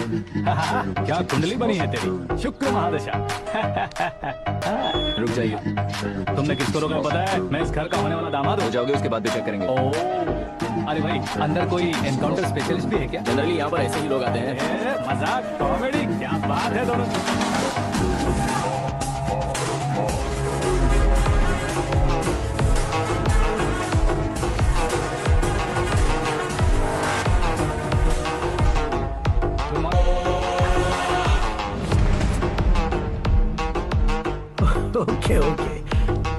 क्या कुंडली बनी है तेरी, शुक्र महादशा। रुक जाइए। तुमने किसको रोका पता है? मैं इस घर का होने वाला दामाद हो हूँ। जाओगे उसके बाद भी चेक करेंगे। अरे भाई, अंदर कोई एनकाउंटर स्पेशलिस्ट भी है क्या? जनरली यहाँ पर ऐसे ही लोग आते हैं। मजाक कॉमेडी, क्या बात है दोनों। ओके ओके,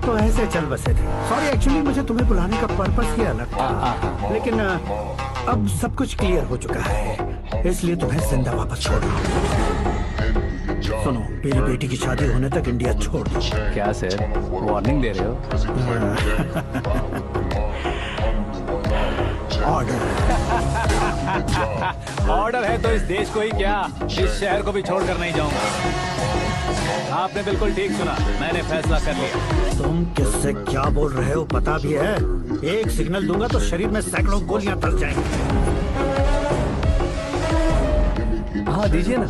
तो ऐसे चल बसे थे। सॉरी, एक्चुअली मुझे तुम्हें बुलाने का पर्पस ही अलग था, लेकिन अब सब कुछ क्लियर हो चुका है, इसलिए तुम्हें जिंदा वापस छोड़ रहा हूँ। सुनो, मेरी बेटी की शादी होने तक इंडिया छोड़ दो। क्या सर, वार्निंग दे रहे हो? ऑर्डर। ऑर्डर है तो इस देश को ही क्या, इस शहर को भी छोड़कर नहीं जाऊंगा। आपने बिल्कुल ठीक सुना, मैंने फैसला कर लिया। तुम किससे क्या बोल रहे हो पता भी है? एक सिग्नल दूंगा तो शरीर में सैकड़ों गोलियां धस जाएंगी। हाँ दीजिए ना।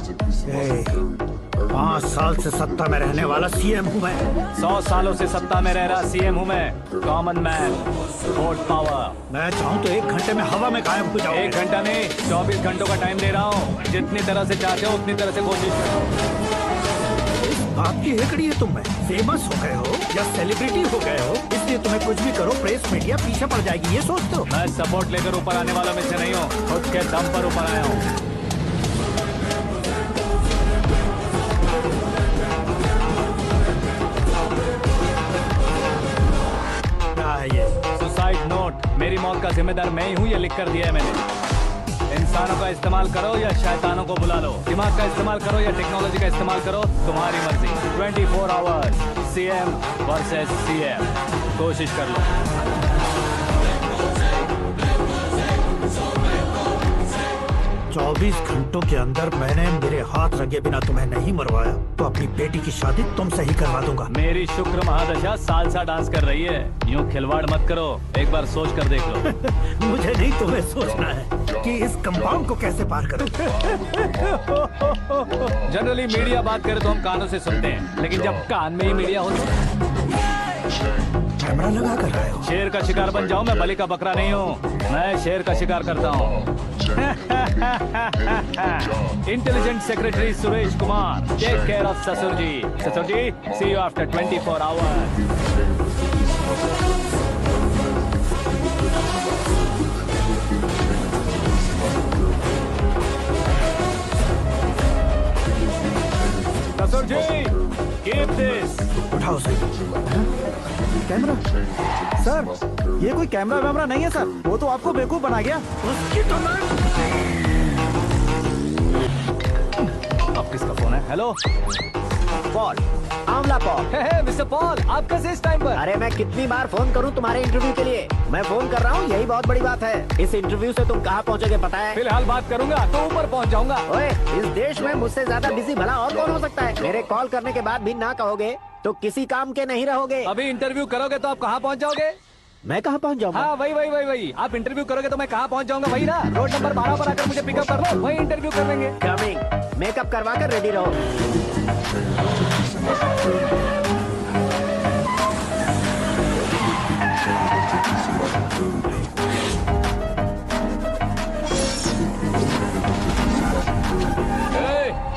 5 साल से सत्ता में रहने वाला सीएम हूँ मैं। 100 सालों से सत्ता में रह रहा सीएम हूँ मैं। Common man, vote power. मैं चाहूँ तो 1 घंटे में हवा में गायब हो जाऊँ। 1 घंटा नहीं, 24 घंटों का टाइम दे रहा हूँ। जितनी तरह से चाहते हो उतनी तरह से कोशिश करो। आपकी हेकड़ी है, तुम में फेमस हो गए हो या सेलिब्रिटी हो गए हो, इसलिए तुम्हें कुछ भी करो प्रेस मीडिया पीछे पड़ जाएगी, ये सोचते हो? मैं सपोर्ट लेकर ऊपर आने वालों में से नहीं हूँ, खुद के दम पर ऊपर आया हूँ। क्या है ये? Suicide note. मेरी मौत का जिम्मेदार मैं ही हूँ, ये लिख कर दिया है मैंने। इंसानों का इस्तेमाल करो या शैतानों को बुला लो, दिमाग का इस्तेमाल करो या टेक्नोलॉजी का इस्तेमाल करो, तुम्हारी मर्जी। 24 आवर्स, सीएम वर्सेस सीएम, कोशिश कर लो। 24 घंटों के अंदर मैंने मेरे हाथ रंगे बिना तुम्हें नहीं मरवाया तो अपनी बेटी की शादी तुमसे ही करवा दूंगा। मेरी शुक्र महादशा सालसा डांस कर रही है, यूं खिलवाड़ मत करो, एक बार सोच कर देख लो। मुझे नहीं, तुम्हें सोचना है कि इस कंपाउंड को कैसे पार करूं। जनरली मीडिया बात करे तो हम कानों से सुनते हैं, लेकिन जब कान में ही मीडिया हो तो कैमरा लगा कर रहे हो। शेर का शिकार बन जाऊं, मैं बलि का बकरा नहीं हूँ, मैं शेर का शिकार करता हूँ। Intelligent secretary Suresh Kumar, take care of ससुर जी। ससुर जी, सी यू आफ्टर 24 आवर्स। ससुर जी, कीप दिस। उठाओ सर। कैमरा? सर, ये कोई कैमरा वैमरा नहीं है सर, वो तो आपको बेवकूफ बना गया। उसकी तो अब किसका फोन है? हेलो पॉल, आंवला पॉल। मिस्टर पॉल, आप कैसे इस टाइम पर? अरे मैं कितनी बार फोन करूं तुम्हारे इंटरव्यू के लिए? मैं फोन कर रहा हूं, यही बहुत बड़ी बात है। इस इंटरव्यू से तुम कहां पहुंचोगे पता है? फिलहाल बात करूंगा तो ऊपर पहुंच जाऊंगा। ओए, इस देश में मुझसे ज्यादा बिजी भला और कौन हो सकता है? मेरे कॉल करने के बाद भी ना कहोगे तो किसी काम के नहीं रहोगे। अभी इंटरव्यू करोगे तो आप कहाँ पहुँच जाओगे? मैं कहां पहुंच जाऊंगा? हाँ वही। आप इंटरव्यू करोगे तो मैं कहाँ पहुँच जाऊंगा? वही ना, रोड नंबर 12 पर आकर मुझे पिकअप कर लो, वही इंटरव्यू कर लेंगे। कमिंग। मेकअप करवा कर रेडी रहो।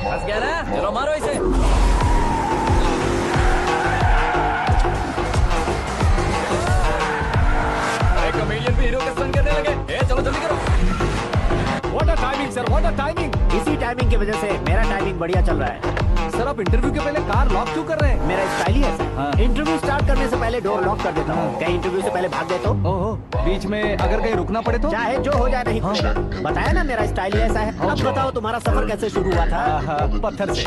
फंस गया ना, चलो मारो इसे। कमेडियन भी हीरो के संग करने लगे। चलो जल्दी करो। What a timing sir, what a timing. इसी टाइमिंग की वजह से मेरा टाइमिंग बढ़िया चल रहा है। सर, आप इंटरव्यू के पहले कार लॉक क्यों कर रहे हैं? मेरा स्टाइल ही ऐसा हाँ। है। इंटरव्यू स्टार्ट करने से पहले डोर लॉक कर देता हूँ। कहीं इंटरव्यू से पहले भाग गए तो? ओहो, बीच में अगर कहीं रुकना पड़े तो? चाहे जो हो जाए नहीं खुलेगा। बताया ना, मेरा स्टाइल ही ऐसा है। अब बताओ तुम्हारा सफर कैसे शुरू हुआ था? पत्थर से।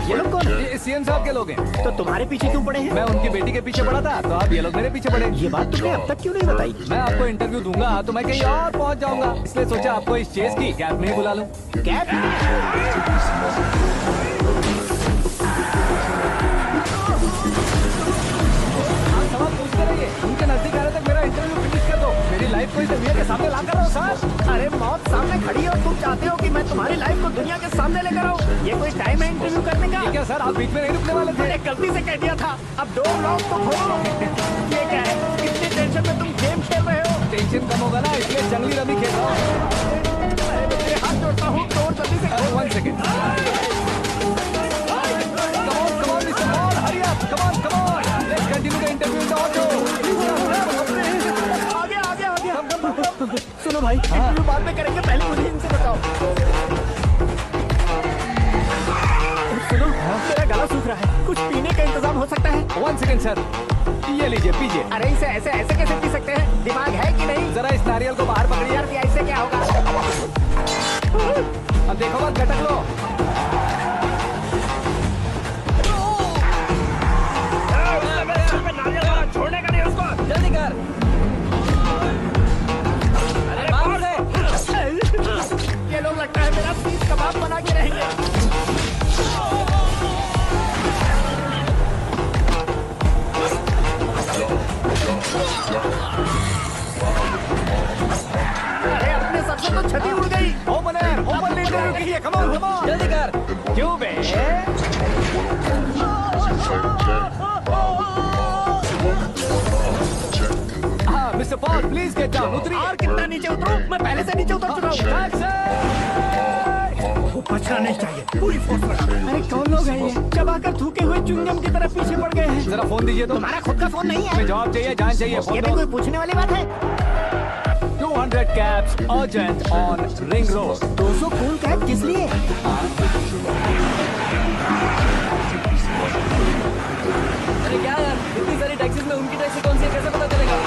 ये लोग कौन है? ये सीएम साहब के लोग हैं। तो तुम्हारे पीछे क्यों पड़े हैं? मैं उनकी बेटी के पीछे पड़ा था, तो अब ये लोग मेरे पीछे पड़े। ये बात तुमने अब तक क्यों नहीं बताई? मैं आपको इंटरव्यू दूंगा तो मैं कहीं और पहुंच जाऊंगा, इसलिए सोचा आपको इस चेस की कैब में ही बुला लूं। कैब? आप सवाल पूछते रहिए, उनके नजदीक आने तक मेरा इंटरव्यू फिनिश कर दो। मेरी लाइफ को इस दुनिया के सामने ला कर रहो सर। अरे मौत सामने खड़ी हो, तुम चाहते हो कि मैं तुम्हारी लाइफ को दुनिया के सामने लेकर आऊं? ये कोई टाइम है इंटरव्यू करने का? क्या सर आप बीच में नहीं रुकने वाले थे? मैंने गलती से कह दिया था, अब डोर लॉक तो खोलो। ये क्या है, इतनी टेंशन में तुम गेम खेल रहे हो? टेंशन कम होगा ना, इसलिए जंगली रमी खेल रहा हूँ। मैं हाथ जोड़ता हूँ, डोर जल्दी से खोलो। 1 second. Come on, Mr. Paul, hurry up. Come on. Let's continue the interview in the auto. आ गया। सुनो भाई, इंटरव्यू बाद में करेंगे, पहले मुझे इनसे बताओ। सुनो, मेरा गला सूख रहा है, कुछ पीने का इंतजाम हो सकता है? 1 सेकेंड सर, ये लीजिए पीजिए। अरे इसे ऐसे कैसे पी सकते हैं? दिमाग है कि नहीं? जरा इस नारियल को बाहर पकड़िए। यार इससे क्या होगा? अब देखो मत, गटक लो। छोड़ने का नहीं उसको, जल्दी कर। अरे बाप रे, ये लोग लगता है मेरा सीख कबाब बना के रहेंगे। अरे अपने सर से तो छठी उड़ गई। ओपन इंटरव्यू कीजिए। कम ऑन जल्दी कर। क्यों बे? हाँ mister Paul, please get down. उतरिए। और कितना नीचे उतरूं? मैं पहले से नीचे उतर चुका हूँ। वो बचना नहीं चाहिए, पूरी फोर्स लगा। अरे कौन लोग हैं ये? चबाकर थूके हुए च्युइंगम की तरह पीछे पड़ गए हैं। जरा फोन दीजिए तो। तुम्हारा खुद का फोन नहीं है? हमें जवाब चाहिए, जान चाहिए। ये फोन भी दो। कोई पूछने वाली बात है? 200 cabs urgent on Ring Road. 200 cool cab किस लिए? अरे क्या यार, इतनी सारी टैक्सीज में उनकी टैक्सी कौन सी है, कैसे पता चलेगा?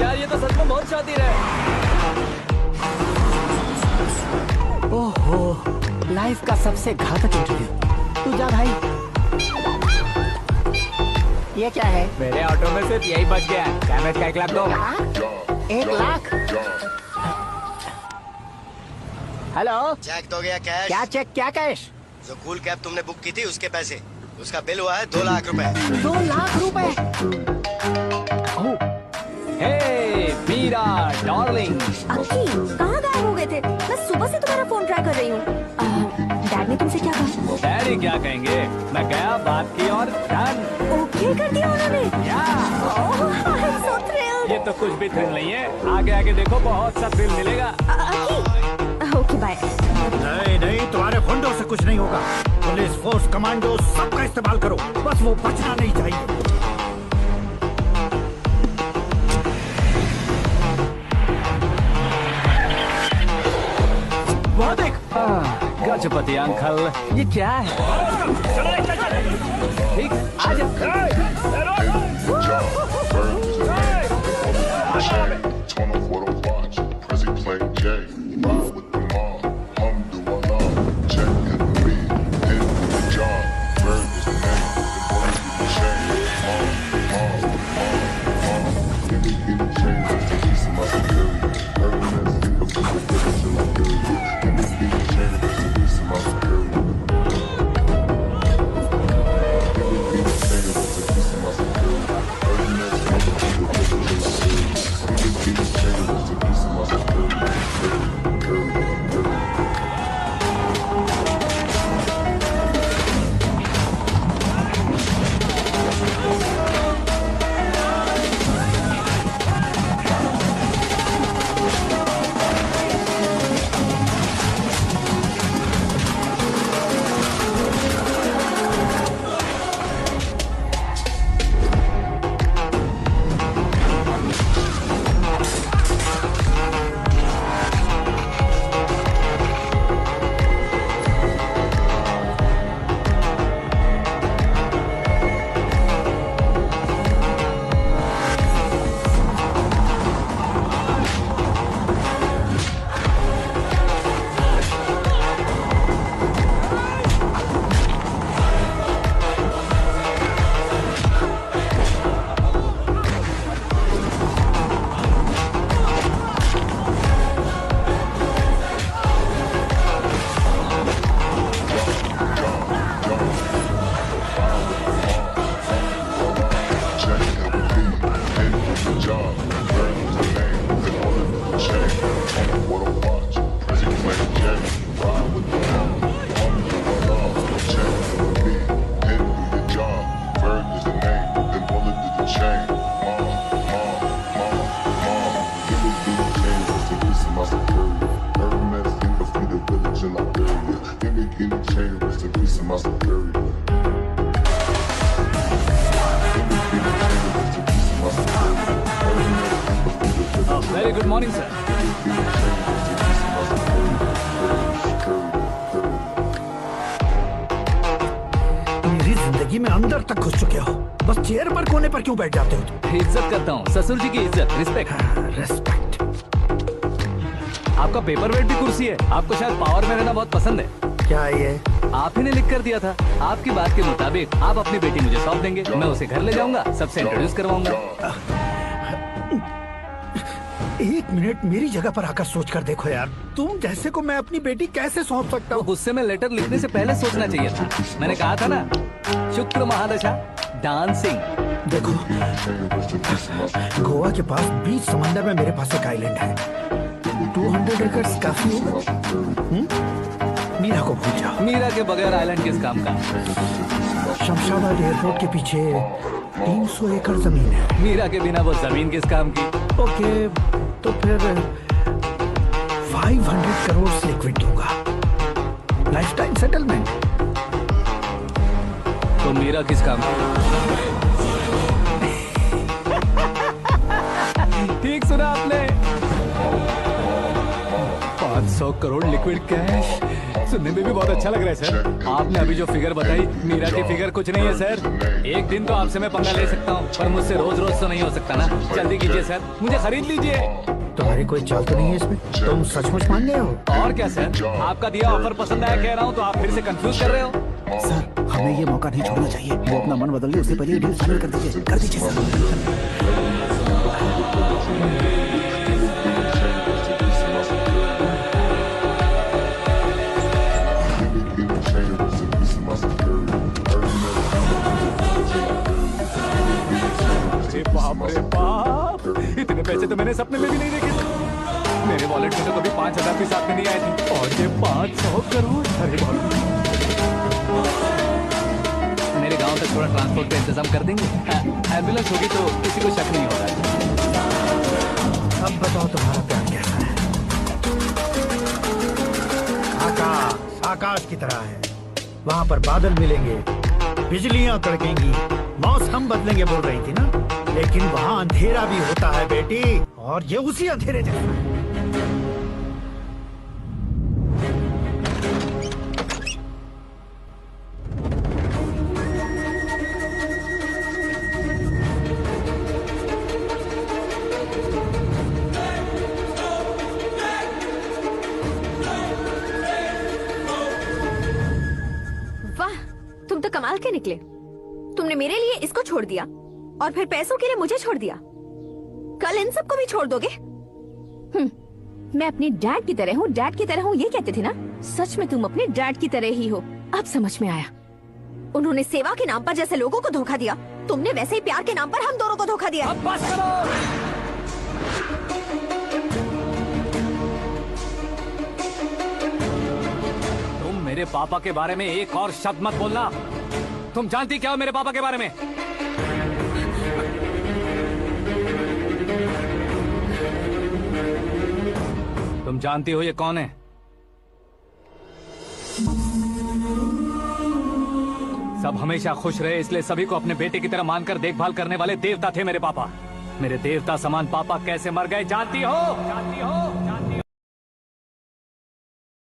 यार ये तो सच में बहुत शातिर है। ओहो, लाइफ का सबसे घातक इंटरव्यू। तू जा भाई। ये क्या है? मेरे ऑटो में सिर्फ यही बच गया है। डैमेज का 1 लाख दो। 1 लाख? हेलो, चेक तो गया कैश। क्या चेक, क्या कैश? जो कूल कैब तुमने बुक की थी उसके पैसे, उसका बिल हुआ है 2 लाख रुपए। 2 लाख रुपए? हे मीरा डार्लिंग, अक्की, कहाँ गायब हो गए थे? मैं सुबह से तुम्हारा फोन ट्राई कर रही हूँ। डैड ने तुमसे क्या कहा? डैडी क्या कहेंगे? मैं गया, बात की और डन। ओके कर दिया उन्होंने? ओह, I'm so thrilled। ये तो कुछ भी थ्रिल नहीं है, आगे देखो बहुत सा थ्रिल मिलेगा। अक्की, ओके बाय। नहीं, तुम्हारे गुंडों से कुछ नहीं होगा। पुलिस फोर्स, कमांडो, सबका इस्तेमाल करो, बस वो बचना नहीं चाहिए। वो देख, गजपति अंकल, ये क्या है? ठीक, आज what I watch. Prison playing James, ride with the mob. Mommy with my love, change for me. Pen do your job, Bird is the name, then bullet to the chain. Mom, give it to the chain, just to be some my superior. Hermes in the feet of village in Liberia. Give me the chain, just to be some my superior. Very good morning sir. मेरी जिंदगी में अंदर तक घुस चुके हो, बस chair पर कोने पर क्यों बैठ जाते हो तुम? इज्जत करता हूँ, ससुर जी की इज्जत, रिस्पेक्ट। रेस्पेक्ट। आपका पेपर वेट भी कुर्सी है। आपको शायद पावर में रहना बहुत पसंद है। क्या ये? आप ही ने लिख कर दिया था। आपकी बात के मुताबिक आप अपनी बेटी मुझे सौंप देंगे, मैं उसे घर ले जाऊंगा, सबसे इंट्रोड्यूस करवाऊंगा। एक मिनट मेरी जगह पर आकर सोच कर देखो यार, तुम जैसे को मैं अपनी बेटी कैसे सौंप सकता तो हूँ? गुस्से में लेटर लिखने से पहले सोचना चाहिए था। मैंने कहा था ना, शुक्र महादशा डांसिंग। देखो, गोवा के पास बीच समंदर में मेरे पास एक आइलैंड है। 200 एकड़ काफी होगा। मीरा को भूल जाओ। मीरा के बगैर आइलैंड किस काम का? शमशाबाद एयरपोर्ट के पीछे 300 एकड़ जमीन है। मीरा के बिना वो जमीन किस काम की? ओके, तो फिर 500 करोड़ लिक्विड दूंगा, लाइफ टाइम सेटलमेंट। तो मीरा किस काम की? ठीक सुना आपने, 500 करोड़ लिक्विड कैश। सुनने में भी बहुत अच्छा लग रहा है सर। आपने अभी जो फिगर बताई, मीरा की फिगर कुछ नहीं है सर। एक दिन तो आपसे मैं पंगा ले सकता हूँ, पर मुझसे रोज रोज तो नहीं हो सकता ना। जल्दी कीजिए सर, मुझे खरीद लीजिए। तुम्हारी कोई चाल तो नहीं है इसमें? तुम सचमुच मान गए हो? और क्या सर, आपका दिया ऑफर पसंद आया कह रहा हूँ, तो आप फिर से कंफ्यूज कर रहे हो। सर, हमें ये मौका नहीं छोड़ना चाहिए। वो अपना मन बदल ले, उससे पहले डील फाइनल कर दीजिए। कर दीजिए सर। बाप रे बाप, इतने पैसे तो मैंने सपने में भी नहीं देखे थे। मेरे वॉलेट में तो कभी 5000 भी साथ में नहीं आए थे, और ये 500 करोड़। अरे बाप, मेरे गांव तक थोड़ा ट्रांसपोर्ट का इंतजाम कर देंगे? एम्बुलेंस होगी तो किसी को शक नहीं होगा। अब बताओ तुम्हारा प्यार कैसा है? आकाश आकाश की तरह है, वहाँ पर बादल मिलेंगे, बिजलियां कड़केंगी, मौसम बदलेंगे बोल रही थी ना, लेकिन वहाँ अंधेरा भी होता है बेटी, और ये उसी अंधेरे जैसा है। वाह, तुम तो कमाल के निकले। तुमने मेरे लिए इसको छोड़ दिया और फिर पैसों के लिए मुझे छोड़ दिया। कल इन सबको भी छोड़ दोगे? मैं अपने डैड की तरह हूँ, डैड की तरह हूँ, ये कहते थे ना। सच में तुम अपने डैड की तरह ही हो। अब समझ में आया। उन्होंने सेवा के नाम पर जैसे लोगों को धोखा दिया, तुमने वैसे ही प्यार के नाम पर हम दोनों को धोखा दिया। अब बस करो। तुम मेरे पापा के बारे में एक और शब्द मत बोलना। तुम जानती क्या हो मेरे पापा के बारे में? तुम जानती हो ये कौन है? सब हमेशा खुश रहे, इसलिए सभी को अपने बेटे की तरह मानकर देखभाल करने वाले देवता थे मेरे पापा। मेरे देवता समान पापा कैसे मर गए जानती हो? जानती हो? जानती हो?